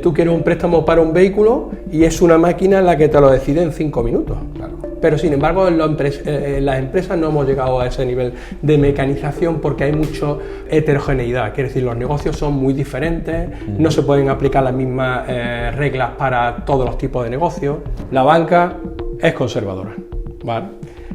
Tú quieres un préstamo para un vehículo y es una máquina la que te lo decide en 5 minutos. Claro. Pero sin embargo en las empresas no hemos llegado a ese nivel de mecanización porque hay mucha heterogeneidad. Quiere decir, los negocios son muy diferentes, no se pueden aplicar las mismas reglas para todos los tipos de negocios. La banca es conservadora, ¿vale?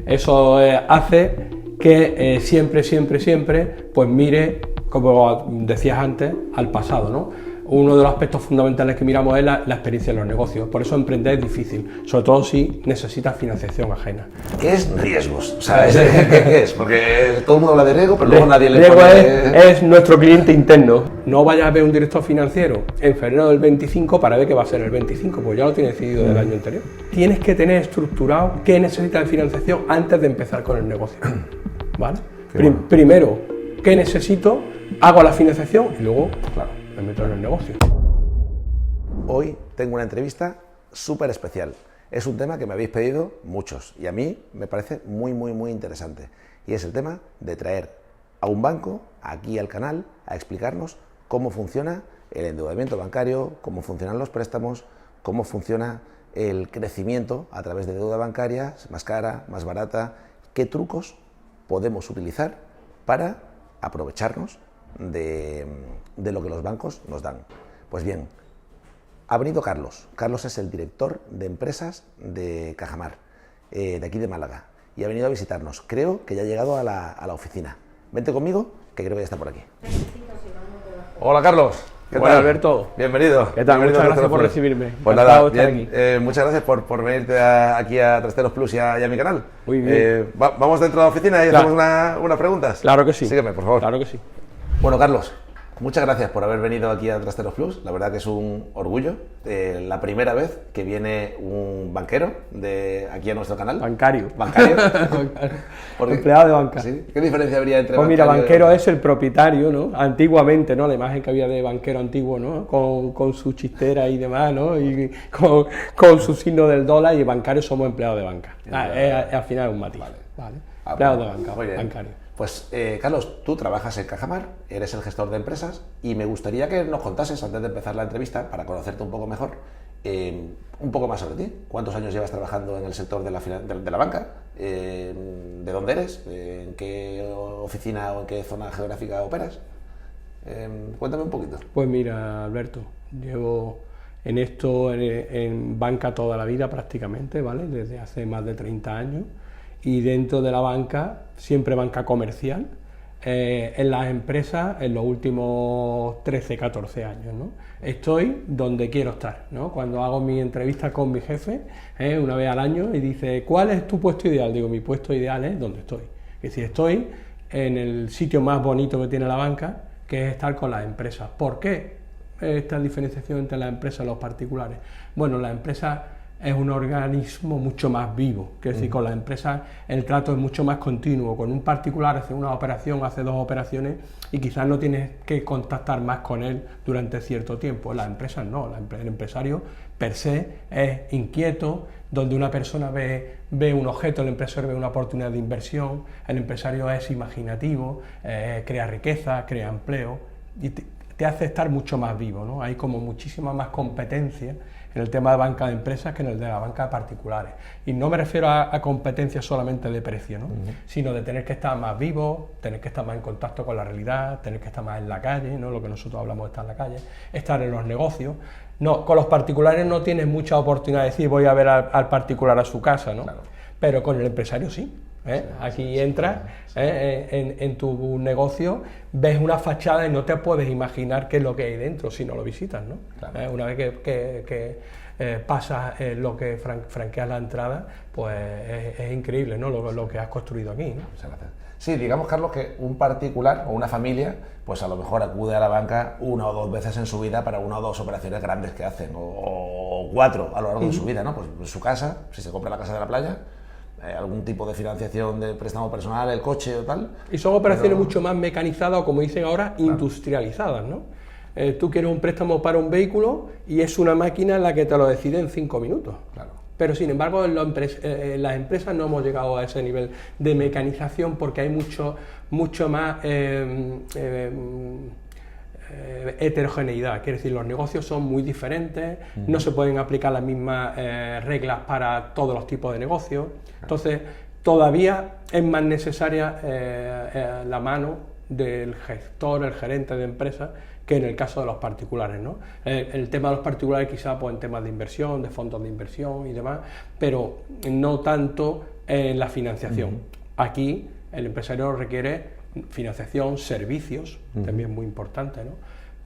Eso hace que siempre, pues mire, como decías antes, al pasado, ¿no? Uno de los aspectos fundamentales que miramos es la experiencia en los negocios. Por eso emprender es difícil, sobre todo si necesitas financiación ajena. ¿Qué es riesgos? O sea, ¿qué es? Porque todo el mundo habla de riesgo, pero luego nadie le riesgo pone... es nuestro cliente interno. No vayas a ver un director financiero en febrero del 25 para ver qué va a ser el 25, pues ya lo tienes decidido del año anterior. Tienes que tener estructurado qué necesitas de financiación antes de empezar con el negocio, ¿vale? Primero, ¿qué necesito? Hago la financiación y luego, claro, me meto en el negocio. Hoy tengo una entrevista súper especial. Es un tema que me habéis pedido muchos y a mí me parece muy interesante. Y es el tema de traer a un banco aquí al canal a explicarnos cómo funciona el endeudamiento bancario, cómo funcionan los préstamos, cómo funciona el crecimiento a través de deuda bancaria, más cara, más barata, qué trucos podemos utilizar para aprovecharnos de lo que los bancos nos dan. Pues bien, ha venido Carlos. Carlos es el director de empresas de Cajamar, de aquí de Málaga, y ha venido a visitarnos. Creo que ya ha llegado a la oficina. Vente conmigo, que creo que ya está por aquí. Hola, Carlos. ¿Qué tal, Alberto? Bienvenido. ¿Qué tal? Bienvenido, Muchas gracias por recibirme. Pues nada, bien, muchas gracias por venirte aquí a Trasteros Plus y a mi canal. Muy bien. Vamos dentro de la oficina y hacemos unas preguntas. Claro que sí. Sígueme, por favor. Claro que sí. Bueno, Carlos, muchas gracias por haber venido aquí a Trasteros Plus. La verdad que es un orgullo. La primera vez que viene un banquero aquí a nuestro canal. Bancario. Empleado de banca. ¿Sí? ¿Qué diferencia habría entre bancario? Pues mira, banquero es el propietario, ¿no? Antiguamente, ¿no? La imagen que había de banquero antiguo, ¿no? Con su chistera y demás, ¿no? Y con su signo del dólar, y bancario somos empleados de banca. Al final es un matiz. Vale. Empleados de banca, bancario. Pues, Carlos, tú trabajas en Cajamar, eres el gestor de empresas, y me gustaría que nos contases, antes de empezar la entrevista, para conocerte un poco mejor, un poco más sobre ti. ¿Cuántos años llevas trabajando en el sector de la banca? ¿De dónde eres? ¿En qué oficina o en qué zona geográfica operas? Cuéntame un poquito. Pues mira, Alberto, llevo en esto, en banca toda la vida prácticamente, ¿vale? Desde hace más de 30 años. Y dentro de la banca, siempre banca comercial, en las empresas en los últimos 13, 14 años, ¿no? Estoy donde quiero estar, ¿no? Cuando hago mi entrevista con mi jefe, una vez al año, y dice, ¿cuál es tu puesto ideal? Digo, mi puesto ideal es donde estoy. Es decir, estoy en el sitio más bonito que tiene la banca, que es estar con las empresas. ¿Por qué esta diferenciación entre las empresas y los particulares? Bueno, las empresas es un organismo mucho más vivo, que es decir, con las empresas el trato es mucho más continuo. Con un particular hace una operación, hace 2 operaciones y quizás no tienes que contactar más con él durante cierto tiempo. Las empresas no, el empresario per se es inquieto, donde una persona ve un objeto, el empresario ve una oportunidad de inversión, el empresario es imaginativo, crea riqueza, crea empleo y te hace estar mucho más vivo, ¿no? Hay como muchísima más competencia en el tema de banca de empresas que en el de la banca de particulares. Y no me refiero a competencia solamente de precio, ¿no? Sino de tener que estar más vivo, tener que estar más en contacto con la realidad, tener que estar más en la calle, ¿no? Lo que nosotros hablamos de estar en la calle, estar en los negocios. No, con los particulares no tienes mucha oportunidad de decir voy a ver al particular a su casa, ¿no? Claro. Pero con el empresario sí. Aquí entras en tu negocio, ves una fachada y no te puedes imaginar qué es lo que hay dentro si no lo visitas, ¿no? Claro. Una vez que pasas lo que franqueas la entrada, pues es increíble, ¿no? Lo que has construido aquí, ¿no? Muchas gracias. Sí, digamos, Carlos, que un particular o una familia, pues a lo mejor acude a la banca 1 o 2 veces en su vida para 1 o 2 operaciones grandes que hacen, o 4 a lo largo de su vida, ¿no? Pues en su casa, si se compra la casa de la playa, algún tipo de financiación de préstamo personal, el coche o tal. Y son operaciones mucho más mecanizadas o, como dicen ahora, industrializadas, ¿no? Tú quieres un préstamo para un vehículo y es una máquina la que te lo decide en 5 minutos. Claro. Pero sin embargo en las empresas no hemos llegado a ese nivel de mecanización porque hay mucho más heterogeneidad, quiere decir, los negocios son muy diferentes, no se pueden aplicar las mismas reglas para todos los tipos de negocios, entonces todavía es más necesaria la mano del gestor, el gerente de empresa, que en el caso de los particulares, ¿no? El tema de los particulares quizá pues, en temas de inversión, de fondos de inversión y demás, pero no tanto en la financiación. Aquí el empresario requiere financiación, servicios, también muy importante, ¿no?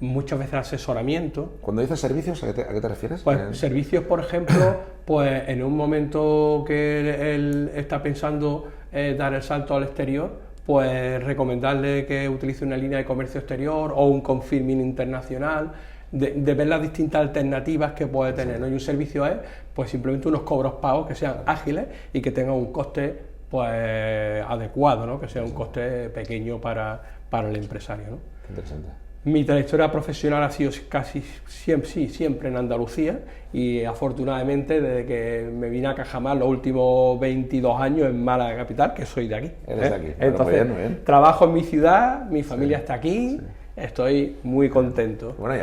Muchas veces asesoramiento. Cuando dices servicios, ¿a qué te refieres? Pues servicios, por ejemplo, pues en un momento que él está pensando dar el salto al exterior, pues recomendarle que utilice una línea de comercio exterior o un confirming internacional, de ver las distintas alternativas que puede tener, ¿no? Y un servicio es pues simplemente unos cobros pagos que sean ágiles y que tengan un coste pues adecuado, ¿no? Que sea un coste pequeño para el empresario, ¿no? Interesante. Mi trayectoria profesional ha sido casi siempre en Andalucía y afortunadamente desde que me vine a Cajamar los últimos 22 años en Málaga capital, que soy de aquí. Eres de aquí. Entonces, bueno, muy bien. Trabajo en mi ciudad, mi familia está aquí. Estoy muy contento. Bueno, y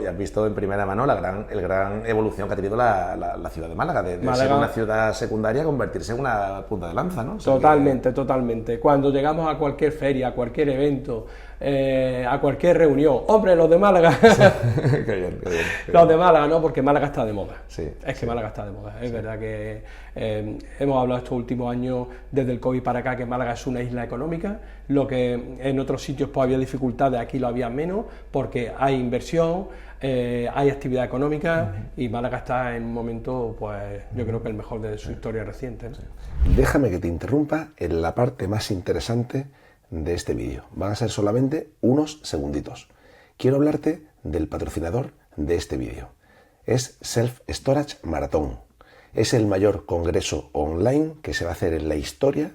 has visto en primera mano la gran evolución que ha tenido la ciudad de Málaga, de Málaga, ser una ciudad secundaria a convertirse en una punta de lanza, ¿no? O sea, totalmente. Cuando llegamos a cualquier feria, a cualquier evento, a cualquier reunión, hombre, los de Málaga, Qué bien. Los de Málaga, ¿no? Porque Málaga está de moda. Sí, es que Málaga está de moda. Es verdad que hemos hablado estos últimos años, desde el COVID para acá, que Málaga es una isla económica, lo que en otros sitios pues había dificultades, aquí lo había menos, porque hay inversión, hay actividad económica y Málaga está en un momento, pues yo creo que el mejor de su historia reciente, ¿no? Déjame que te interrumpa en la parte más interesante de este vídeo. Van a ser solamente unos segunditos. Quiero hablarte del patrocinador de este vídeo. Es Self Storage Marathon. Es el mayor congreso online que se va a hacer en la historia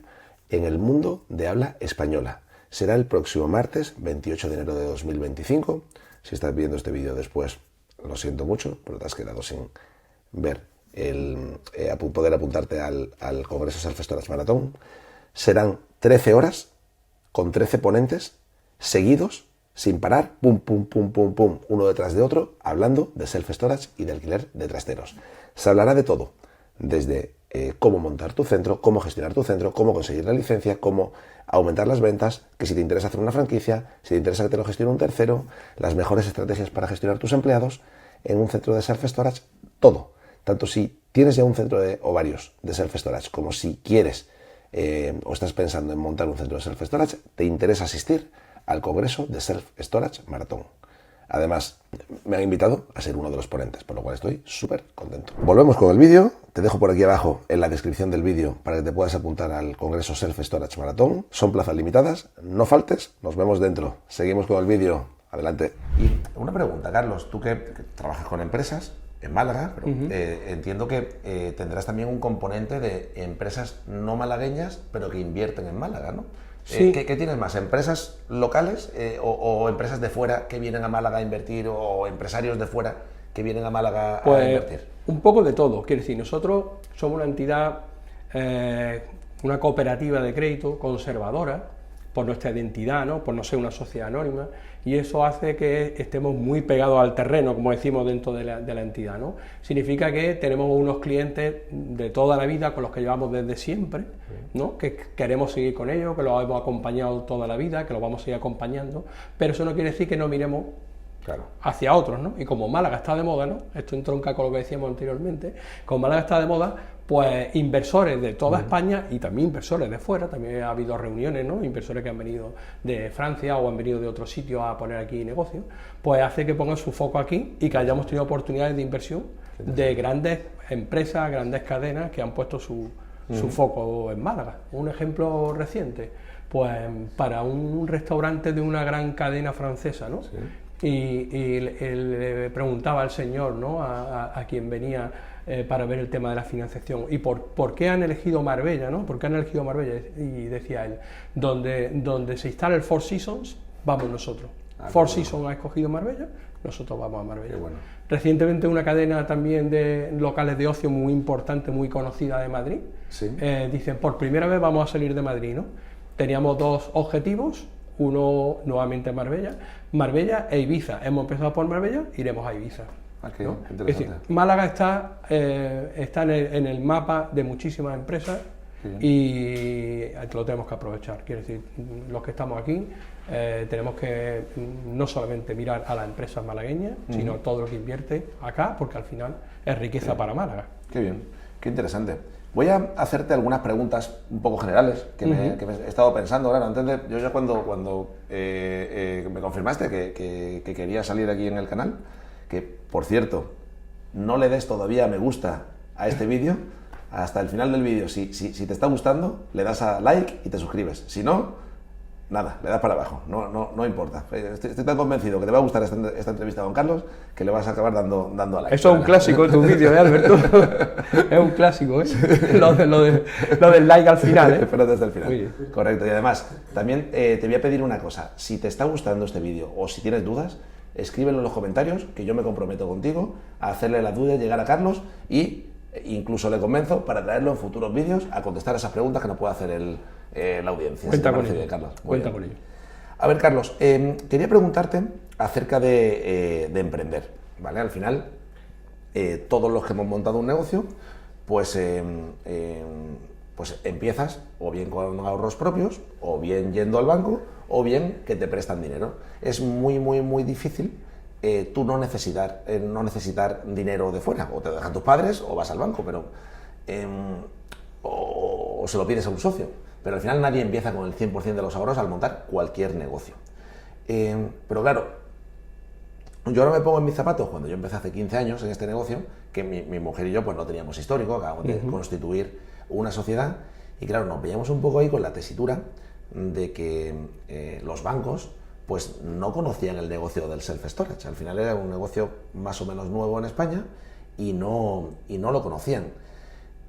en el mundo de habla española. Será el próximo martes 28 de enero de 2025. Si estás viendo este vídeo después, lo siento mucho, pero te has quedado sin ver poder apuntarte al congreso Self Storage Marathon. Serán 13 horas con 13 ponentes seguidos, sin parar, pum, uno detrás de otro, hablando de self-storage y de alquiler de trasteros. Se hablará de todo, desde cómo montar tu centro, cómo gestionar tu centro, cómo conseguir la licencia, cómo aumentar las ventas, que si te interesa hacer una franquicia, si te interesa que te lo gestione un tercero, las mejores estrategias para gestionar tus empleados en un centro de self-storage, todo. Tanto si tienes ya un centro o varios de self-storage, como si quieres o estás pensando en montar un centro de self-storage, te interesa asistir al Congreso de Self Storage Marathon. Además, me han invitado a ser uno de los ponentes, por lo cual estoy súper contento. Volvemos con el vídeo. Te dejo por aquí abajo en la descripción del vídeo para que te puedas apuntar al Congreso Self Storage Marathon. Son plazas limitadas, no faltes, nos vemos dentro. Seguimos con el vídeo. Adelante. Y una pregunta, Carlos, tú que trabajas con empresas en Málaga, pero entiendo que tendrás también un componente de empresas no malagueñas, pero que invierten en Málaga, ¿no? Sí. ¿Qué tienes más? ¿Empresas locales o empresas de fuera que vienen a Málaga a invertir o empresarios de fuera que vienen a Málaga a invertir? Un poco de todo. Quiero decir, nosotros somos una entidad, una cooperativa de crédito conservadora, por nuestra identidad, ¿no? Por no ser una sociedad anónima, y eso hace que estemos muy pegados al terreno, como decimos dentro de la entidad, ¿no? Significa que tenemos unos clientes de toda la vida con los que llevamos desde siempre, ¿no? Que queremos seguir con ellos, que los hemos acompañado toda la vida, que los vamos a seguir acompañando, pero eso no quiere decir que no miremos hacia otros, ¿no? Y como Málaga está de moda, ¿no? Esto entronca con lo que decíamos anteriormente, como Málaga está de moda, pues inversores de toda España y también inversores de fuera, también ha habido reuniones, ¿no? Inversores que han venido de Francia o han venido de otros sitios a poner aquí negocios, pues hace que pongan su foco aquí y que hayamos tenido oportunidades de inversión de grandes empresas, grandes cadenas que han puesto su foco en Málaga. Un ejemplo reciente, pues para un restaurante de una gran cadena francesa, ¿no? Sí. Y le preguntaba al señor, ¿no? a quien venía para ver el tema de la financiación y por qué han elegido Marbella, ¿no? ¿Por qué han elegido Marbella? Y decía él, donde se instala el Four Seasons, vamos nosotros. Four Seasons ha escogido Marbella, nosotros vamos a Marbella. Bueno. Recientemente una cadena también de locales de ocio muy importante, muy conocida de Madrid, sí. Dicen, por primera vez vamos a salir de Madrid, ¿no? Teníamos dos objetivos. uno nuevamente en Marbella e Ibiza. Hemos empezado por Marbella, iremos a Ibiza. ¿No? Es decir, Málaga está en el mapa de muchísimas empresas y lo tenemos que aprovechar. Quiero decir, los que estamos aquí tenemos que no solamente mirar a las empresas malagueñas, sino todo lo que invierte acá, porque al final es riqueza para Málaga. Qué bien, qué interesante. Voy a hacerte algunas preguntas un poco generales que me he estado pensando. Claro, antes de, yo ya cuando me confirmaste que querías salir aquí en el canal, que por cierto, no le des todavía a me gusta a este vídeo, hasta el final del vídeo. Si te está gustando, le das a like y te suscribes. Si no, nada, le das para abajo, no importa. Estoy tan convencido que te va a gustar esta entrevista con Carlos que le vas a acabar dando a like. Eso es un clásico en tu vídeo, Alberto. Es un clásico, ¿eh? Lo del like al final, ¿eh? Pero desde el final. Correcto. Y además, también te voy a pedir una cosa. Si te está gustando este vídeo o si tienes dudas, escríbelo en los comentarios, que yo me comprometo contigo a hacerle las dudas llegar a Carlos y incluso le convenzo para traerlo en futuros vídeos a contestar esas preguntas que nos puede hacer la audiencia. Cuenta con ello, Carlos. Cuenta con ello. A ver, Carlos, quería preguntarte acerca de emprender, ¿vale? Al final, todos los que hemos montado un negocio, pues empiezas o bien con ahorros propios, o bien yendo al banco, o bien que te prestan dinero. Es muy difícil tú no necesitar dinero de fuera, o te lo dejan tus padres o vas al banco, pero o se lo pides a un socio, pero al final nadie empieza con el 100% de los ahorros al montar cualquier negocio. Pero claro, yo ahora me pongo en mis zapatos cuando yo empecé hace 15 años en este negocio, que mi mujer y yo pues no teníamos histórico, acabamos de constituir una sociedad, y claro, nos veíamos un poco ahí con la tesitura de que los bancos pues no conocían el negocio del self-storage. Al final era un negocio más o menos nuevo en España y no lo conocían.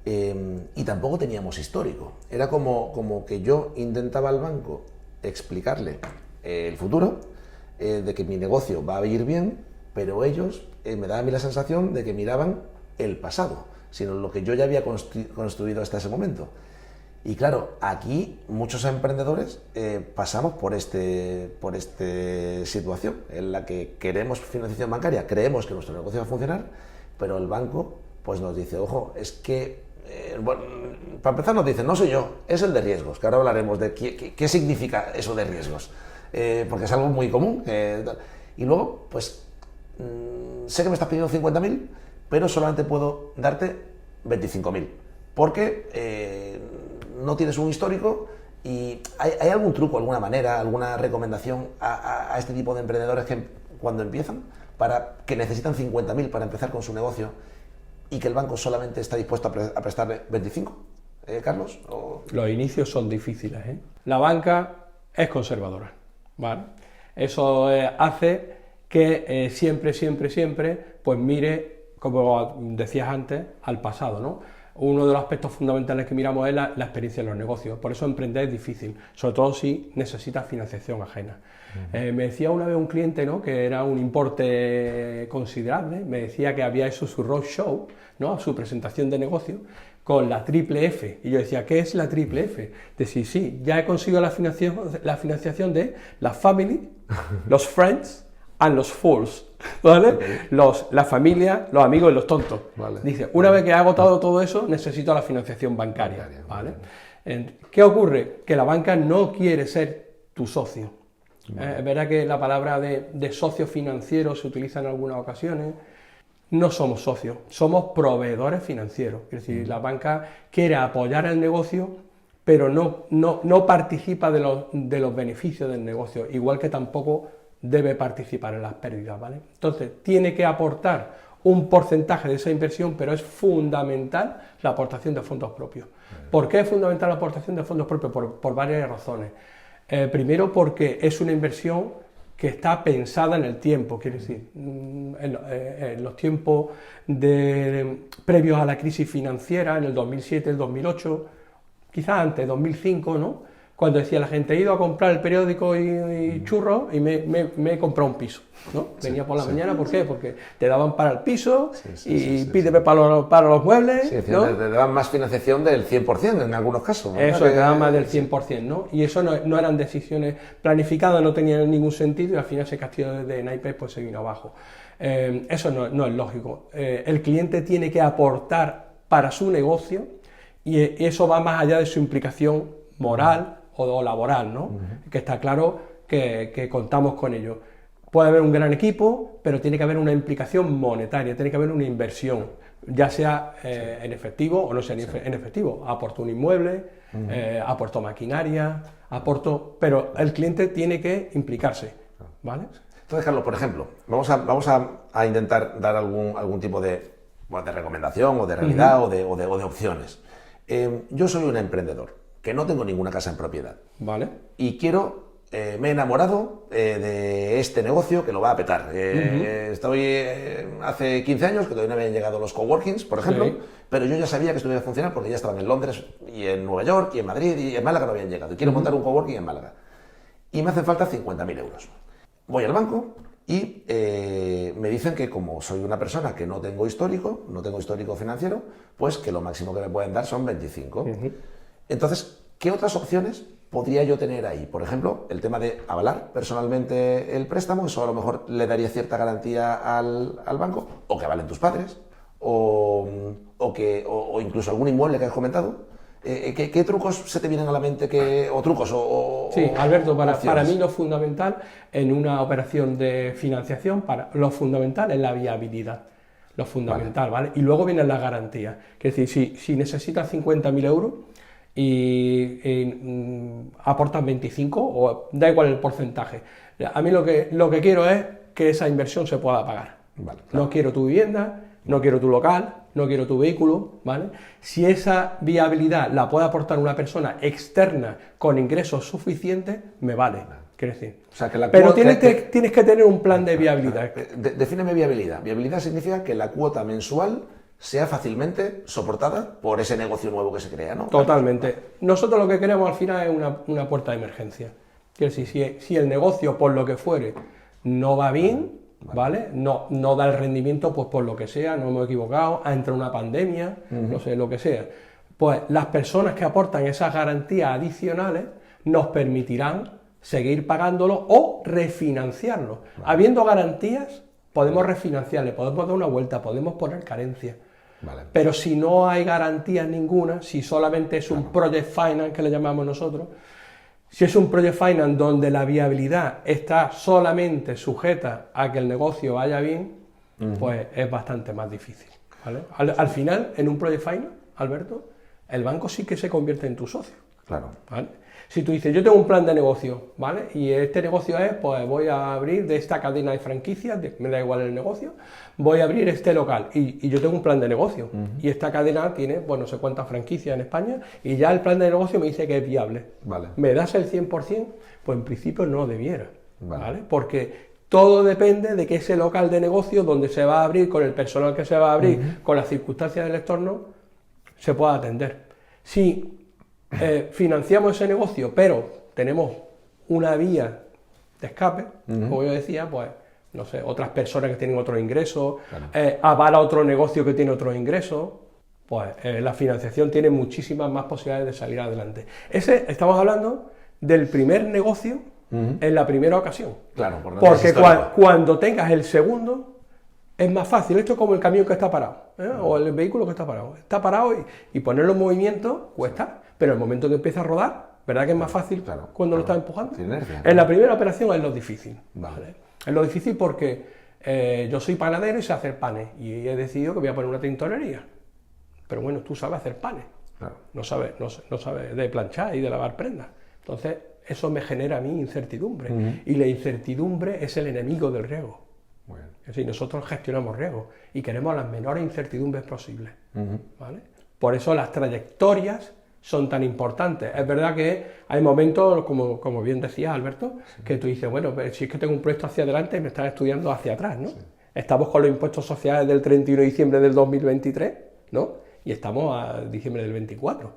Y tampoco teníamos histórico. Era como que yo intentaba al banco explicarle el futuro, de que mi negocio va a ir bien, pero ellos me daban a mí la sensación de que miraban el pasado, sino lo que yo ya había construido hasta ese momento. Y claro, aquí muchos emprendedores pasamos por esta situación en la que queremos financiación bancaria, creemos que nuestro negocio va a funcionar, pero el banco pues nos dice, ojo, es que, bueno, para empezar nos dice, no soy yo, es el de riesgos, que ahora hablaremos de qué significa eso de riesgos, porque es algo muy común. Y luego, pues, sé que me estás pidiendo 50.000, pero solamente puedo darte 25.000, porque no tienes un histórico. ¿Y hay algún truco, alguna manera, alguna recomendación a este tipo de emprendedores que cuando empiezan, que necesitan 50.000 para empezar con su negocio y que el banco solamente está dispuesto a prestarle 25? Carlos. Los inicios son difíciles, ¿eh? La banca es conservadora, ¿vale? Eso hace que siempre, pues mire, como decías antes, al pasado, ¿no? Uno de los aspectos fundamentales que miramos es la experiencia en los negocios. Por eso emprender es difícil, sobre todo si necesitas financiación ajena. Me decía una vez un cliente, ¿no?, que era un importe considerable, me decía que había hecho su roadshow, ¿no?, su presentación de negocio, con la triple F. Y yo decía, ¿qué es la triple F? Decía, sí, ya he conseguido la financiación de la family, los friends and los fools, ¿vale? Okay. La familia, los amigos y los tontos. Vale. Dice, una vez que he agotado todo eso, necesito la financiación bancaria, ¿vale? ¿Qué ocurre? Que la banca no quiere ser tu socio. Es verdad que la palabra de socio financiero se utiliza en algunas ocasiones. No somos socios, somos proveedores financieros. Es decir, la banca quiere apoyar el negocio, pero no participa de los beneficios del negocio, igual que tampoco debe participar en las pérdidas, ¿vale? Entonces, tiene que aportar un porcentaje de esa inversión, pero es fundamental la aportación de fondos propios. ¿Por qué es fundamental la aportación de fondos propios? Por varias razones. Primero, porque es una inversión que está pensada en el tiempo, quiere decir, en los tiempos previos a la crisis financiera, en el 2007, el 2008, quizás antes, 2005, ¿no?, cuando decía la gente, he ido a comprar el periódico y churros y me he comprado un piso, ¿no? Venía por la mañana, ¿por qué? Porque te daban para el piso y pídeme para los muebles, ¿no? Te daban más financiación del 100% en algunos casos, ¿no? Eso, te daban más del 100%, ¿no? Y eso no eran decisiones planificadas, no tenían ningún sentido y al final ese castillo de naipes pues se vino abajo. Eso no es lógico. El cliente tiene que aportar para su negocio y eso va más allá de su implicación moral o laboral, ¿no? Que está claro que contamos con ello. Puede haber un gran equipo, pero tiene que haber una implicación monetaria, tiene que haber una inversión, ya sea en efectivo o no sea en efectivo. Aporto un inmueble, aporto maquinaria, pero el cliente tiene que implicarse, ¿vale? Entonces, Carlos, por ejemplo, vamos a intentar dar algún tipo de recomendación o de realidad o de opciones. Yo soy un emprendedor que no tengo ninguna casa en propiedad. Vale. Y me he enamorado de este negocio que lo va a petar. Estoy hace 15 años que todavía no habían llegado los coworkings, por ejemplo, pero yo ya sabía que esto iba a funcionar porque ya estaban en Londres y en Nueva York y en Madrid y en Málaga no habían llegado. Y quiero montar un coworking en Málaga. Y me hacen falta 50.000 euros. Voy al banco y me dicen que como soy una persona que no tengo histórico financiero, pues que lo máximo que me pueden dar son 25. Entonces, ¿qué otras opciones podría yo tener ahí? Por ejemplo, el tema de avalar personalmente el préstamo, eso a lo mejor le daría cierta garantía al banco, o que avalen tus padres, o incluso algún inmueble que has comentado. ¿Qué trucos se te vienen a la mente? Sí, Alberto, para mí lo fundamental en una operación de financiación, lo fundamental es la viabilidad. Lo fundamental, ¿vale? Y luego vienen las garantías. Es decir, si necesitas 50.000 euros y aportas 25, o da igual el porcentaje. A mí lo que quiero es que esa inversión se pueda pagar. Vale, claro. No quiero tu vivienda, no quiero tu local, no quiero tu vehículo, ¿vale? Si esa viabilidad la puede aportar una persona externa con ingresos suficientes, me vale. Quiero decir. O sea, pero tienes que tener un plan de viabilidad. Defíneme viabilidad. Viabilidad significa que la cuota mensual sea fácilmente soportada por ese negocio nuevo que se crea, ¿no? Totalmente. Nosotros lo que queremos al final es una puerta de emergencia. Quiero decir, si el negocio, por lo que fuere, no va bien, ¿vale? No da el rendimiento, pues por lo que sea, no hemos equivocado, ha entrado una pandemia, no sé, lo que sea. Pues las personas que aportan esas garantías adicionales nos permitirán seguir pagándolo o refinanciarlo. Habiendo garantías, podemos refinanciarle, podemos dar una vuelta, podemos poner carencia. Pero si no hay garantías ninguna, si solamente es un project finance, que le llamamos nosotros, si es un project finance donde la viabilidad está solamente sujeta a que el negocio vaya bien, pues es bastante más difícil, ¿vale? Al final, en un project finance, Alberto, el banco sí que se convierte en tu socio. Claro. ¿Vale? Si tú dices, yo tengo un plan de negocio, ¿vale? Y este negocio es, pues voy a abrir de esta cadena de franquicias, me da igual el negocio, voy a abrir este local y yo tengo un plan de negocio. Y esta cadena tiene, pues no sé cuántas franquicias en España y ya el plan de negocio me dice que es viable. ¿Me das el 100%? Pues en principio no debiera, ¿vale? Porque todo depende de que ese local de negocio donde se va a abrir, con el personal que se va a abrir, con las circunstancias del entorno, se pueda atender. Si financiamos ese negocio, pero tenemos una vía de escape, como yo decía, pues, no sé, otras personas que tienen otros ingresos, avala otro negocio que tiene otros ingresos, pues la financiación tiene muchísimas más posibilidades de salir adelante. Estamos hablando del primer negocio en la primera ocasión. Claro, porque cuando tengas el segundo, es más fácil. Esto es como el camión que está parado, o el vehículo que está parado. Está parado y ponerlo en movimiento cuesta, pero el momento que empieza a rodar, ¿verdad que es más fácil cuando lo estás empujando? En la primera operación es lo difícil. ¿Vale? Es lo difícil porque yo soy panadero y sé hacer panes, y he decidido que voy a poner una tintorería. Pero bueno, tú sabes hacer panes, no sabes de planchar y de lavar prendas. Entonces, eso me genera a mí incertidumbre, y la incertidumbre es el enemigo del riesgo. Es decir, nosotros gestionamos riesgos y queremos las menores incertidumbres posibles, ¿vale? Por eso las trayectorias son tan importantes. Es verdad que hay momentos, como bien decías, Alberto, que tú dices, bueno, si es que tengo un proyecto hacia adelante, me estás estudiando hacia atrás, ¿no? Estamos con los impuestos sociales del 31 de diciembre del 2023, ¿no? Y estamos a diciembre del 24.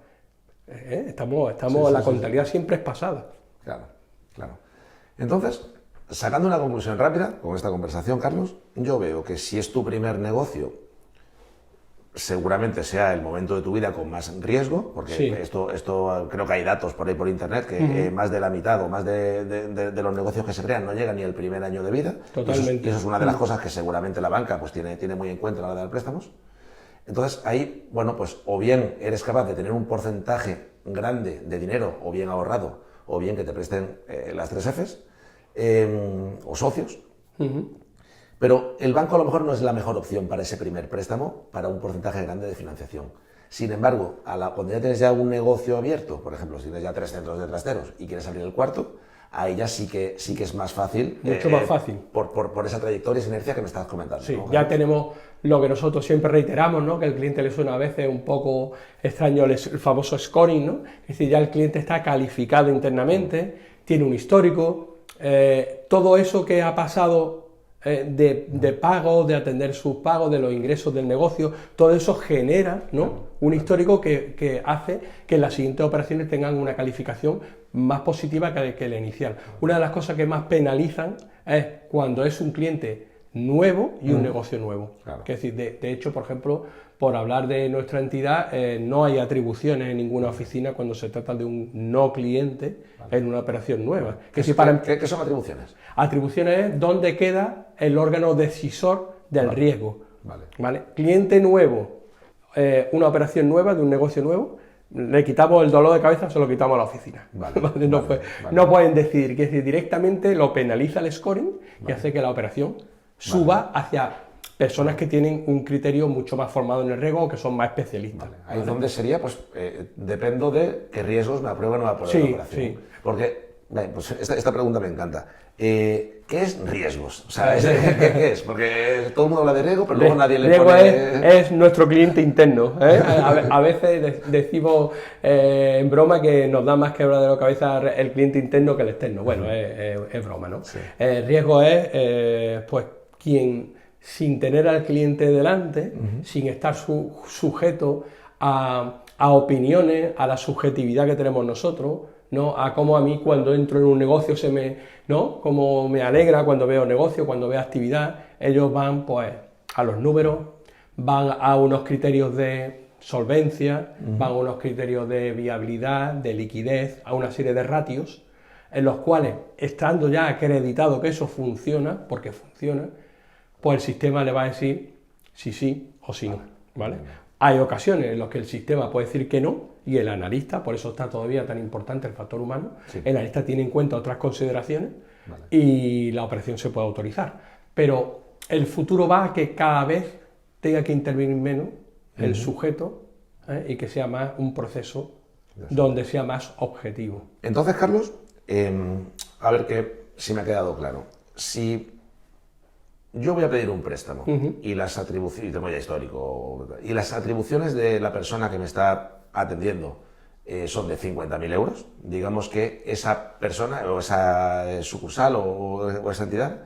La contabilidad siempre es pasada. Claro, claro. Entonces, sacando una conclusión rápida con esta conversación, Carlos, yo veo que si es tu primer negocio, seguramente sea el momento de tu vida con más riesgo, porque esto creo que hay datos por ahí por internet que más de la mitad o más de los negocios que se crean no llegan ni el primer año de vida. Totalmente. Y eso es una de las cosas que seguramente la banca pues tiene muy en cuenta a la hora de dar préstamos. Entonces ahí, bueno, pues o bien eres capaz de tener un porcentaje grande de dinero, o bien ahorrado, o bien que te presten las 3 Fs, o socios. Pero el banco a lo mejor no es la mejor opción para ese primer préstamo, para un porcentaje grande de financiación. Sin embargo, cuando ya tienes ya un negocio abierto, por ejemplo, si tienes ya 3 centros de trasteros y quieres abrir el cuarto, ahí ya sí que es más fácil. Mucho más fácil. Por esa trayectoria y esa inercia que me estás comentando. Sí, ¿no? ya tenemos lo que nosotros siempre reiteramos, ¿no? Que al cliente le suena a veces un poco extraño el famoso scoring, ¿no? Es decir, ya el cliente está calificado internamente, tiene un histórico, todo eso que ha pasado de pagos, de atender sus pagos, de los ingresos del negocio, todo eso genera, ¿no? Un histórico que hace que las siguientes operaciones tengan una calificación más positiva que la inicial. Una de las cosas que más penalizan es cuando es un cliente nuevo y un negocio nuevo. Claro. Es decir, de hecho, por ejemplo, por hablar de nuestra entidad, no hay atribuciones en ninguna oficina cuando se trata de un no cliente en una operación nueva. ¿Qué son atribuciones? Atribuciones es dónde queda el órgano decisor del riesgo. ¿Vale? Cliente nuevo, una operación nueva de un negocio nuevo, le quitamos el dolor de cabeza, se lo quitamos a la oficina. No pueden decidir, que es decir, directamente lo penaliza el scoring y hace que la operación suba hacia personas que tienen un criterio mucho más formado en el riesgo o que son más especialistas. Ahí es donde sería, pues, dependo de qué riesgos me aprueban o no me aprueban la operación. Sí. Porque, pues esta pregunta me encanta. ¿Qué es riesgos? O sea, ¿qué es? Porque todo el mundo habla de riesgo, pero luego nadie le pone... es nuestro cliente interno. A veces decimos en broma que nos da más quebradero de cabeza el cliente interno que el externo. Bueno, es broma, ¿no? Sí. El riesgo es, pues, quien, sin tener al cliente delante, sin estar sujeto a opiniones, a la subjetividad que tenemos nosotros, ¿no? A cómo a mí cuando entro en un negocio ¿no? Como me alegra cuando veo negocio, cuando veo actividad, ellos van pues a los números, van a unos criterios de solvencia, van a unos criterios de viabilidad, de liquidez, a una serie de ratios, en los cuales, estando ya acreditado que eso funciona, porque funciona, pues el sistema le va a decir si sí o si no, ¿vale? Hay ocasiones en las que el sistema puede decir que no, y el analista, por eso está todavía tan importante el factor humano, el analista tiene en cuenta otras consideraciones y la operación se puede autorizar. Pero el futuro va a que cada vez tenga que intervenir menos el sujeto y que sea más un proceso donde sea más objetivo. Entonces, Carlos, a ver que si me ha quedado claro. Si yo voy a pedir un préstamo y las atribuciones, y tengo ya histórico, y las atribuciones de la persona que me está atendiendo son de 50.000 euros, digamos que esa persona o esa sucursal o esa entidad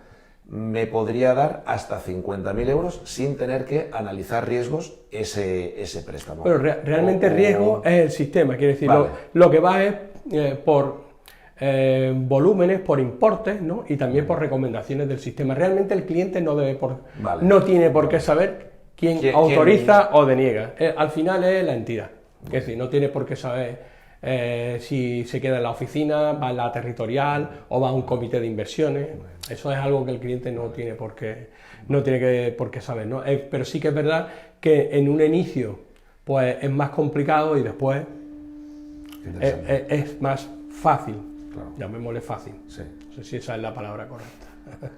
me podría dar hasta 50.000 euros sin tener que analizar riesgos ese préstamo. Pero realmente el riesgo es el sistema, quiere decir, lo que va es por volúmenes, por importes, ¿no? Y también por recomendaciones del sistema. Realmente el cliente no tiene por qué saber quién autoriza o deniega. Al final es la entidad. Es decir, no tiene por qué saber si se queda en la oficina, va en la territorial o va a un comité de inversiones. Eso es algo que el cliente no tiene por qué saber, ¿no? Pero sí que es verdad que en un inicio pues es más complicado y después es más fácil. Claro. Llamémosle fácil. Sí. No sé si esa es la palabra correcta.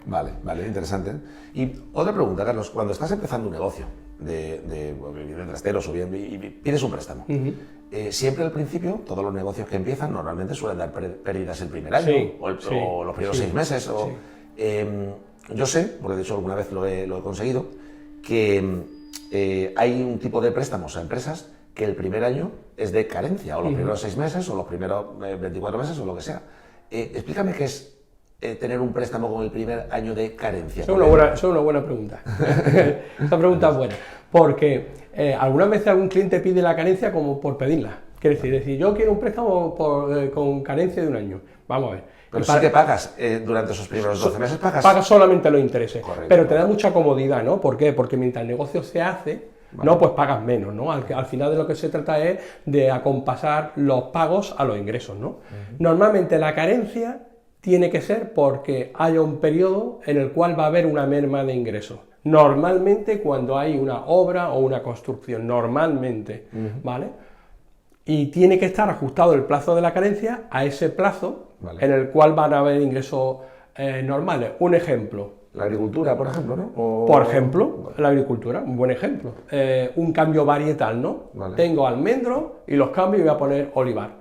Vale, interesante. Y otra pregunta, Carlos, cuando estás empezando un negocio de trasteros o bien y pides un préstamo, siempre al principio, todos los negocios que empiezan normalmente suelen dar pérdidas el primer año o los primeros 6 meses. Yo sé, porque de hecho alguna vez lo he conseguido, que hay un tipo de préstamos a empresas que el primer año es de carencia, o los primeros 6 meses, o los primeros 24 meses, o lo que sea. Explícame qué es tener un préstamo con el primer año de carencia. Eso es una buena pregunta. Esa pregunta es buena, porque algunas veces algún cliente pide la carencia como por pedirla. Es Quiere decir, yo quiero un préstamo con carencia de un año. Vamos a ver. Pero sí que pagas, durante esos primeros 12 meses pagas solamente los intereses. Correcto. Pero te da mucha comodidad, ¿no? ¿Por qué? Porque mientras el negocio se hace, vale, no, pues pagas menos, ¿no? Al final de lo que se trata es de acompasar los pagos a los ingresos, ¿no? Normalmente la carencia tiene que ser porque haya un periodo en el cual va a haber una merma de ingresos. Normalmente cuando hay una obra o una construcción, normalmente, ¿vale? Y tiene que estar ajustado el plazo de la carencia a ese plazo, vale, en el cual van a haber ingresos normales. Un ejemplo. La agricultura, por ejemplo, ¿no? Por ejemplo, vale, la agricultura, un buen ejemplo. Un cambio varietal, ¿no? Vale. Tengo almendro y los cambio y voy a poner olivar.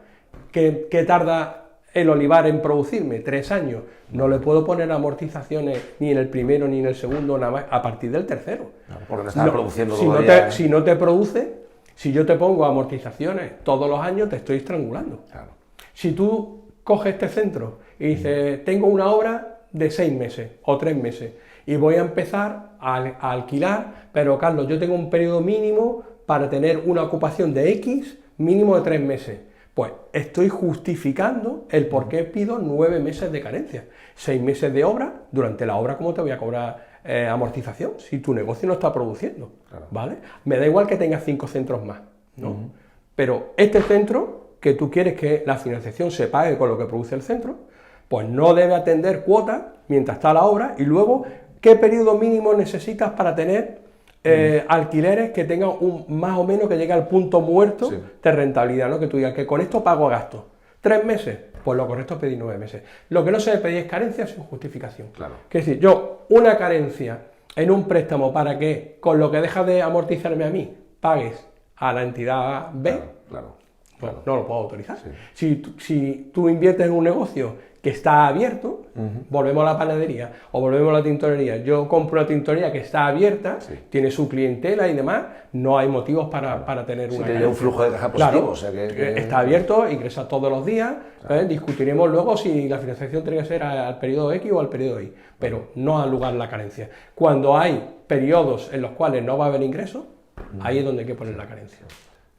¿Qué tarda el olivar en producirme? 3 años. No le puedo poner amortizaciones ni en el primero ni en el segundo, nada más, a partir del tercero. Claro, porque no está produciendo todavía. Si no te produce, si yo te pongo amortizaciones todos los años, te estoy estrangulando. Claro. Si tú coges este centro y dices, tengo una obra de 6 meses o 3 meses y voy a empezar a alquilar, pero Carlos, yo tengo un periodo mínimo para tener una ocupación de X mínimo de 3 meses. Pues estoy justificando el por qué pido 9 meses de carencia. 6 meses de obra, durante la obra, ¿cómo te voy a cobrar amortización si tu negocio no está produciendo? Claro. ¿Vale? Me da igual que tengas 5 centros más, ¿no? Pero este centro, que tú quieres que la financiación se pague con lo que produce el centro, pues no debe atender cuotas mientras está la obra, y luego, ¿qué periodo mínimo necesitas para tener alquileres que tengan más o menos que llegue al punto muerto, sí, de rentabilidad, ¿no? Que tú digas que con esto pago gasto. 3 meses, pues lo correcto es pedir 9 meses. Lo que no se debe pedir es carencia sin justificación. Claro. Es decir, yo una carencia en un préstamo para que con lo que dejas de amortizarme a mí pagues a la entidad B, claro, no lo puedo autorizar. Sí. Si tú inviertes en un negocio que está abierto, volvemos a la panadería o volvemos a la tintorería, yo compro una tintorería que está abierta, sí, tiene su clientela y demás, no hay motivos para tener una carencia. Un flujo de caja positivo. Claro, o sea que está abierto, ingresa todos los días, claro, discutiremos luego si la financiación tiene que ser al periodo X o al periodo Y, pero no da lugar la carencia. Cuando hay periodos en los cuales no va a haber ingresos, ahí es donde hay que poner la carencia.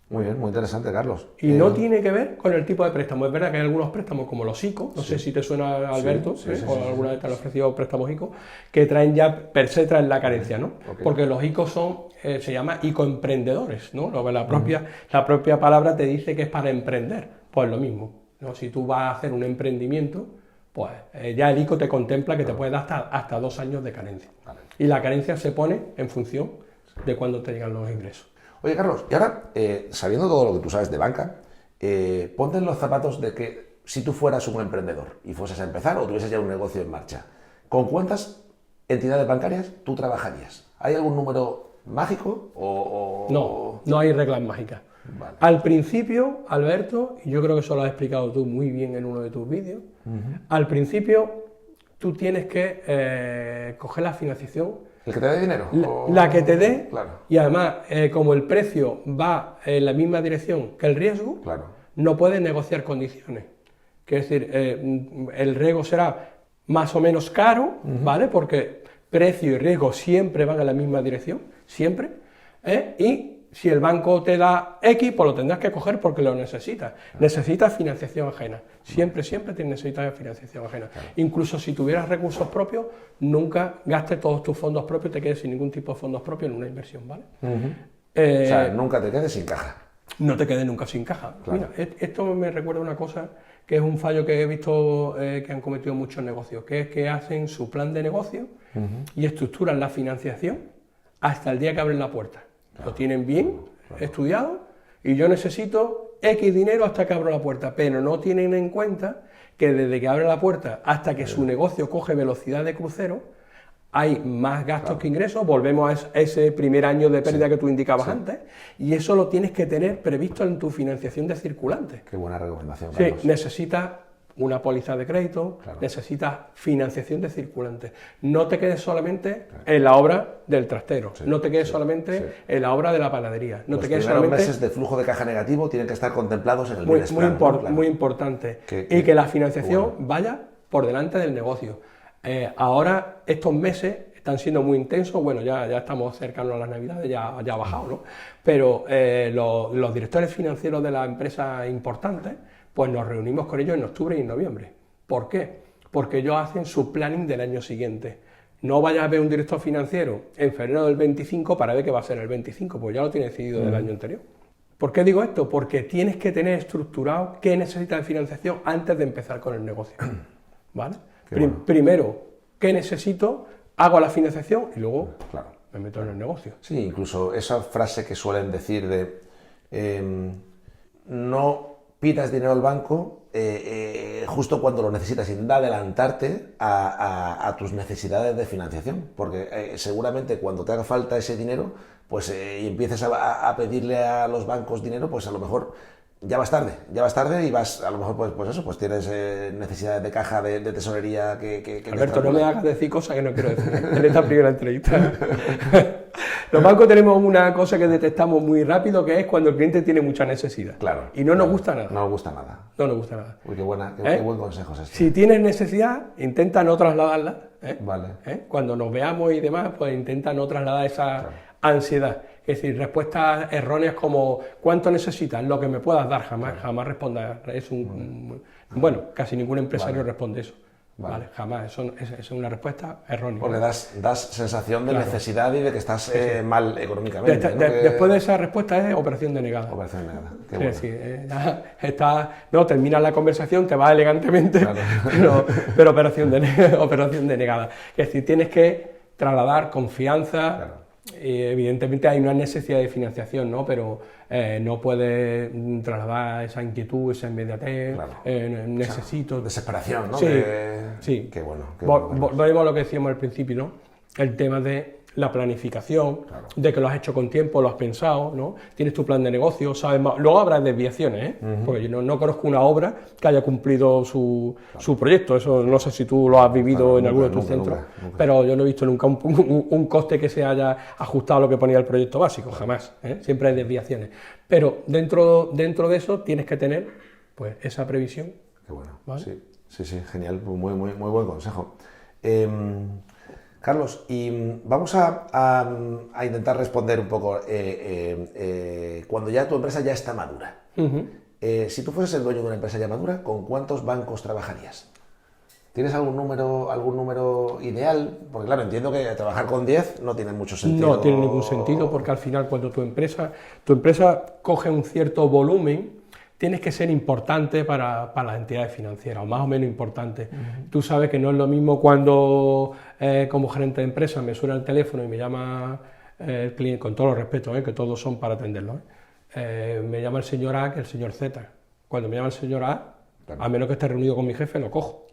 Muy bien, muy interesante, Carlos. Y no tiene que ver con el tipo de préstamo. Es verdad que hay algunos préstamos como los ICO, no sé si te suena, Alberto, o alguna vez te han ofrecido préstamos ICO, que traen ya, per se traen la carencia, ¿no? Porque los ICO son, se llama ICO emprendedores, ¿no? La propia palabra te dice que es para emprender. Pues lo mismo, ¿no? Si tú vas a hacer un emprendimiento, pues ya el ICO te contempla que te puede dar hasta 2 años de carencia. Vale. Y la carencia se pone en función de cuándo te llegan los ingresos. Oye, Carlos, y ahora, sabiendo todo lo que tú sabes de banca, ponte en los zapatos de que si tú fueras un emprendedor y fueses a empezar o tuvieses ya un negocio en marcha, ¿con cuántas entidades bancarias tú trabajarías? ¿Hay algún número mágico o...? No hay reglas mágicas. Vale. Al principio, Alberto, y yo creo que eso lo has explicado tú muy bien en uno de tus vídeos, al principio tú tienes que coger la financiación. ¿El que te dé dinero? La que te dé, claro, y además, como el precio va en la misma dirección que el riesgo, claro, no puedes negociar condiciones. Quiere decir, el riesgo será más o menos caro, ¿vale? Porque precio y riesgo siempre van en la misma dirección, siempre, y si el banco te da X, pues lo tendrás que coger porque lo necesitas. Necesitas financiación ajena. Siempre necesitas financiación ajena. Claro. Incluso si tuvieras recursos propios, nunca gastes todos tus fondos propios y te quedes sin ningún tipo de fondos propios en una inversión, ¿vale? O sea, nunca te quedes sin caja. No te quedes nunca sin caja. Claro. Mira, esto me recuerda una cosa que es un fallo que he visto que han cometido muchos negocios, que es que hacen su plan de negocio y estructuran la financiación hasta el día que abren la puerta. Lo tienen bien estudiado y yo necesito X dinero hasta que abro la puerta, pero no tienen en cuenta que desde que abre la puerta hasta que su negocio coge velocidad de crucero, hay más gastos que ingresos, volvemos a ese primer año de pérdida que tú indicabas antes, y eso lo tienes que tener previsto en tu financiación de circulante. Qué buena recomendación, Carlos. Sí, necesitas una póliza de crédito, necesitas financiación de circulante. No te quedes solamente en la obra del trastero, no te quedes solamente en la obra de la panadería. No te quedes solamente... Los meses de flujo de caja negativo tienen que estar contemplados en el business plan. Muy importante. Y que la financiación vaya por delante del negocio. Ahora, estos meses, están siendo muy intensos, bueno, ya estamos cercanos a las Navidades, ya ha bajado, ¿no? Pero los directores financieros de las empresas importantes, pues nos reunimos con ellos en octubre y en noviembre. ¿Por qué? Porque ellos hacen su planning del año siguiente. No vayas a ver un director financiero en febrero del 25 para ver qué va a ser el 25, pues ya lo tiene decidido del año anterior. ¿Por qué digo esto? Porque tienes que tener estructurado qué necesitas de financiación antes de empezar con el negocio, ¿vale? Primero, ¿qué necesito? Hago la financiación y luego me meto en el negocio. Sí, incluso esa frase que suelen decir de no pidas dinero al banco justo cuando lo necesitas, intenta adelantarte a tus necesidades de financiación, porque seguramente cuando te haga falta ese dinero, pues y empieces a pedirle a los bancos dinero, pues a lo mejor ya vas tarde y vas, a lo mejor pues tienes necesidades de caja, de tesorería que Alberto, no me hagas decir cosas que no quiero decir en esta primera entrevista. Los bancos tenemos una cosa que detectamos muy rápido, que es cuando el cliente tiene mucha necesidad. Claro. Y no nos gusta nada. No nos gusta nada. No nos gusta nada. Uy, qué buen consejo es este. Si tienes necesidad, intenta no trasladarla. Vale. Cuando nos veamos y demás, pues intenta no trasladar esa ansiedad. Es decir, respuestas erróneas como ¿cuánto necesitas? Lo que me puedas dar, jamás responda. Bueno, casi ningún empresario responde eso. Vale, jamás, eso es una respuesta errónea. Porque das sensación de necesidad y de que estás mal económicamente. Después de esa respuesta es operación denegada. Operación denegada, qué bueno. Es decir, terminas la conversación, te vas elegantemente, pero operación denegada. Es decir, tienes que trasladar confianza. Evidentemente hay una necesidad de financiación, ¿no? Pero no puedes trasladar esa inquietud, esa inmediatez, necesito... Desesperación, ¿no? Sí. Qué bueno. Volvemos a lo que decíamos al principio, ¿no? El tema de la planificación, de que lo has hecho con tiempo, lo has pensado, ¿no? Tienes tu plan de negocio, sabes más. Luego habrá desviaciones, porque yo no conozco una obra que haya cumplido su proyecto. Eso no sé si tú lo has vivido en alguno de tus centros, pero yo no he visto nunca un coste que se haya ajustado a lo que ponía el proyecto básico, jamás. Siempre hay desviaciones. Pero dentro de eso tienes que tener pues esa previsión. Qué bueno, ¿vale? Sí, genial, muy buen consejo. Carlos, y vamos a intentar responder un poco cuando ya tu empresa ya está madura. Si tú fueses el dueño de una empresa ya madura, ¿con cuántos bancos trabajarías? ¿Tienes algún número ideal? Porque claro, entiendo que trabajar con 10 no tiene mucho sentido. No tiene ningún sentido, porque al final cuando tu empresa coge un cierto volumen, tienes que ser importante para las entidades financieras, o más o menos importante. Tú sabes que no es lo mismo cuando como gerente de empresa me suena el teléfono y me llama el cliente, con todo los respetos, que todos son para atenderlo, me llama el señor A que el señor Z. Cuando me llama el señor A, a menos que esté reunido con mi jefe, lo cojo.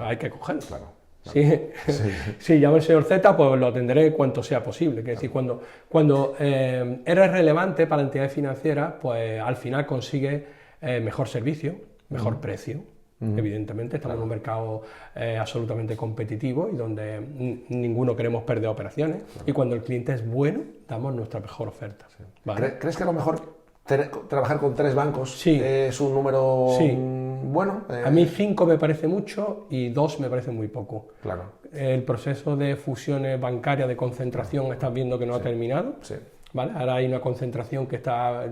Hay que cogerlo. Si llama el señor Z, pues lo atenderé cuanto sea posible. Es decir, cuando eres relevante para la entidad financiera, pues al final consigues mejor servicio, mejor precio. Evidentemente, estamos en un mercado absolutamente competitivo y donde ninguno queremos perder operaciones. Y cuando el cliente es bueno, damos nuestra mejor oferta. ¿Vale? ¿Crees que a lo mejor trabajar con 3 bancos es un número bueno? A mí 5 me parece mucho y 2 me parece muy poco. El proceso de fusiones bancarias, de concentración, estás viendo que no ha terminado. ¿Vale? Ahora hay una concentración que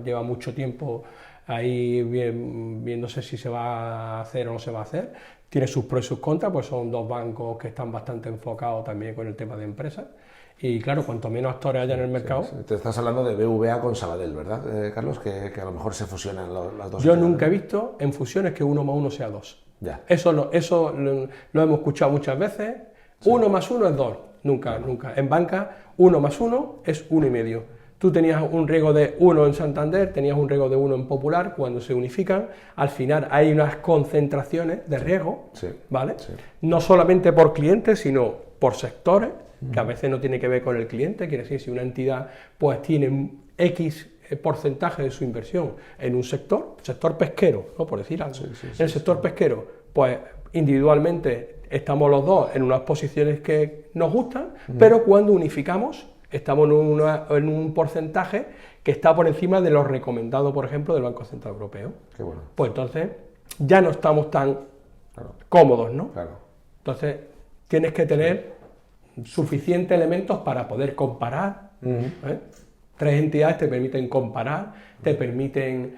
lleva mucho tiempo ahí viéndose si se va a hacer o no se va a hacer. Tiene sus pros y sus contras, pues son 2 bancos que están bastante enfocados también con el tema de empresas. Y claro, cuanto menos actores haya en el mercado... Te estás hablando de BVA con Sabadell, ¿verdad, Carlos? Que a lo mejor se fusionan las dos. Yo nunca he visto en fusiones que 1 más 1 sea 2. Eso lo hemos escuchado muchas veces. 1 más 1 es 2. Nunca. En banca, 1 más 1 es 1,5. Tú tenías un riesgo de 1 en Santander, tenías un riesgo de 1 en Popular. Cuando se unifican, al final hay unas concentraciones de riesgo, ¿vale? No solamente por clientes, sino por sectores, que a veces no tiene que ver con el cliente. Quiere decir, si una entidad pues tiene X porcentaje de su inversión en un sector pesquero, ¿no? Por decir algo, en el sector pesquero, pues individualmente estamos los dos en unas posiciones que nos gustan, pero cuando unificamos estamos en un porcentaje que está por encima de lo recomendado, por ejemplo, del Banco Central Europeo. Qué bueno. Pues entonces ya no estamos tan cómodos, ¿no? Claro. Entonces tienes que tener suficientes elementos para poder comparar. Tres entidades te permiten comparar, te permiten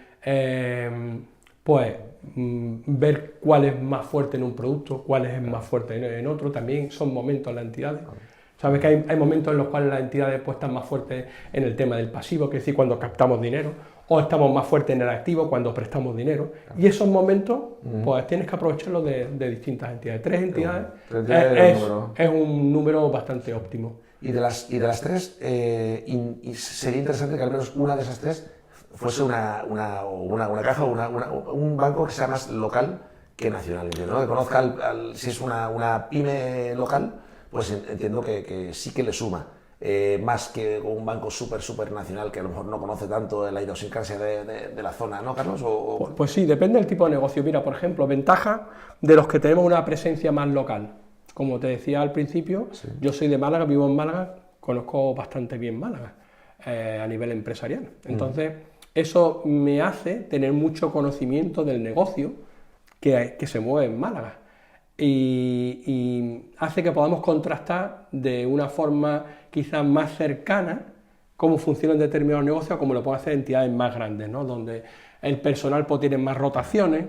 ver cuál es más fuerte en un producto, cuál es más fuerte en otro. También son momentos las entidades. Sabes que hay momentos en los cuales las entidades pues, están más fuertes en el tema del pasivo, que es decir, cuando captamos dinero, o estamos más fuertes en el activo cuando prestamos dinero. Y esos momentos, pues tienes que aprovecharlos de distintas entidades. Tres entidades es un número bastante óptimo. Y de las tres, sería interesante que al menos una de esas tres fuese una caja o un banco que sea más local que nacional. Entiendo, ¿no? Que conozca, si es una pyme local, pues entiendo que sí que le suma, más que un banco súper nacional que a lo mejor no conoce tanto la idiosincrasia de la zona, ¿no, Carlos? Pues sí, depende del tipo de negocio. Mira, por ejemplo, ventaja de los que tenemos una presencia más local. Como te decía al principio, yo soy de Málaga, vivo en Málaga, conozco bastante bien Málaga a nivel empresarial. Entonces, eso me hace tener mucho conocimiento del negocio que se mueve en Málaga. Y hace que podamos contrastar de una forma quizás más cercana cómo funcionan determinados negocios, como lo pueden hacer entidades más grandes, ¿no? Donde el personal pues, tiene más rotaciones,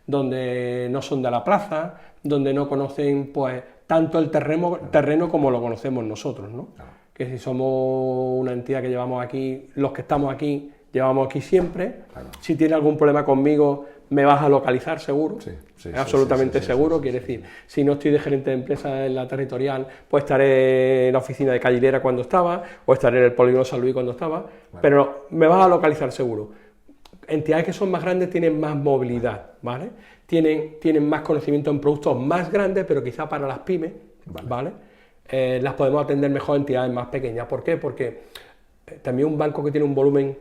donde no son de la plaza, donde no conocen pues, tanto el terreno como lo conocemos nosotros, ¿no? Que si somos una entidad que llevamos aquí, los que estamos aquí, llevamos aquí siempre, si tiene algún problema conmigo, me vas a localizar seguro, absolutamente seguro, quiere decir, si no estoy de gerente de empresa en la territorial, pues estaré en la oficina de Callilera cuando estaba, o estaré en el polígono San Luis cuando estaba, pero me vas a localizar seguro. Entidades que son más grandes tienen más movilidad, ¿vale? Tienen más conocimiento en productos más grandes, pero quizá para las pymes, ¿vale? Las podemos atender mejor entidades más pequeñas. ¿Por qué? Porque también un banco que tiene un volumen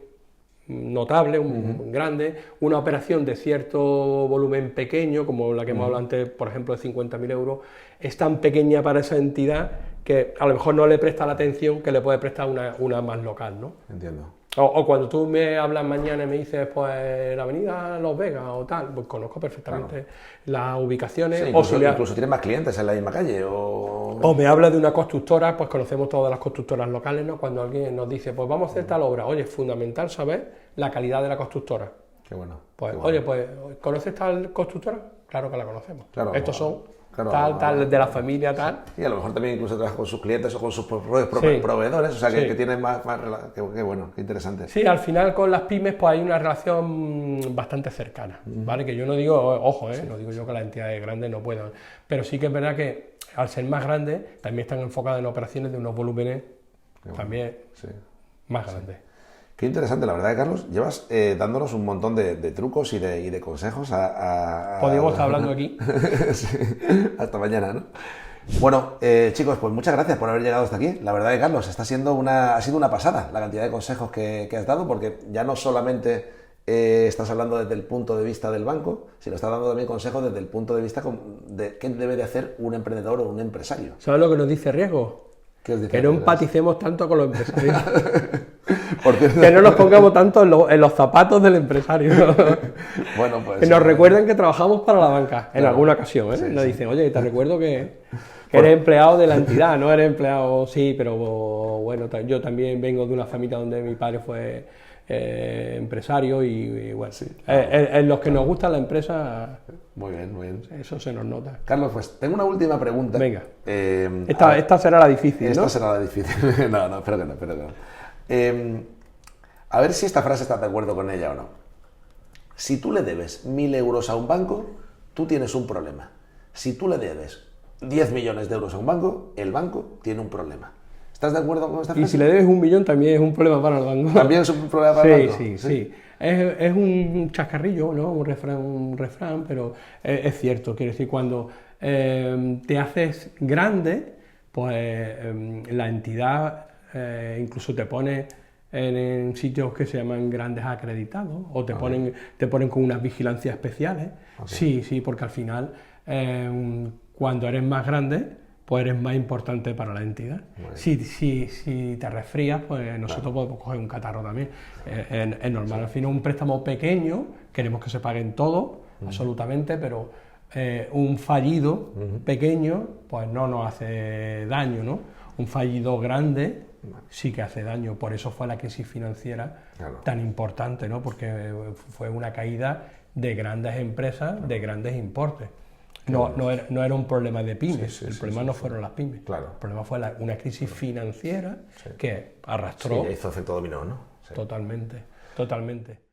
notable, grande, una operación de cierto volumen pequeño, como la que hemos hablado antes, por ejemplo, de 50.000 euros, es tan pequeña para esa entidad que a lo mejor no le presta la atención que le puede prestar una más local, ¿no? Entiendo. O cuando tú me hablas mañana y me dices, pues, la avenida Los Vegas o tal, pues conozco perfectamente las ubicaciones. Sí, incluso tienes más clientes en la misma calle. O me hablas de una constructora, pues conocemos todas las constructoras locales, ¿no? Cuando alguien nos dice, pues vamos a hacer tal obra, oye, es fundamental saber la calidad de la constructora. Qué bueno. Pues, qué bueno. oye, pues, ¿conoces tal constructora? Claro que la conocemos. Claro, estos son tal, de la familia, tal. Y a lo mejor también incluso trabajas con sus clientes o con sus proveedores, o sea, que tienen más qué bueno, qué interesante. Sí, al final con las pymes pues hay una relación bastante cercana, ¿vale? Que yo no digo, ojo, no digo yo que las entidades grandes no puedan, pero sí que es verdad que al ser más grandes también están enfocadas en operaciones de unos volúmenes también más grandes. Qué interesante, la verdad, Carlos. Llevas dándonos un montón de trucos y de consejos Podríamos estar hablando aquí. Sí, hasta mañana, ¿no? Bueno, chicos, pues muchas gracias por haber llegado hasta aquí. La verdad que, Carlos, ha sido una pasada la cantidad de consejos que has dado, porque ya no solamente estás hablando desde el punto de vista del banco, sino estás dando también consejos desde el punto de vista de qué debe de hacer un emprendedor o un empresario. ¿Sabes lo que nos dice Riesgo? Que no empaticemos tanto con los empresarios. Que no nos pongamos tanto en los zapatos del empresario. Bueno, pues, que nos recuerden que trabajamos para la banca en alguna ocasión. Nos dicen, oye, te recuerdo que eres empleado de la entidad, no eres empleado, sí, pero bueno, yo también vengo de una familia donde mi padre fue empresario y bueno, en los que nos gusta la empresa. Muy bien, muy bien. Eso se nos nota. Carlos, pues tengo una última pregunta. Venga. Esta será la difícil, ¿no? Esta será la difícil. No, espero que no. A ver si esta frase estás de acuerdo con ella o no. Si tú le debes 1.000 euros a un banco, tú tienes un problema. Si tú le debes 10 millones de euros a un banco, el banco tiene un problema. ¿Estás de acuerdo con esta frase? Y si le debes 1 millón, también es un problema para el banco. ¿También es un problema para el banco? Sí. Es un chascarrillo, ¿no? Un refrán, pero es cierto. Quiero decir, cuando te haces grande, pues la entidad incluso te pone en sitios que se llaman grandes acreditados o te ponen con unas vigilancias especiales. Sí, porque al final, cuando eres más grande, pues eres más importante para la entidad. Si te resfrías, pues nosotros podemos coger un catarro también. Es normal. Al final, un préstamo pequeño, queremos que se paguen todo, absolutamente, pero un fallido pequeño, pues no nos hace daño, ¿no? Un fallido grande sí que hace daño, por eso fue la crisis financiera tan importante, ¿no? Porque fue una caída de grandes empresas, de grandes importes. No era un problema de pymes, el problema no fueron las pymes, el problema fue una crisis financiera que arrastró. Sí, hizo efecto dominó, ¿no? Totalmente, totalmente.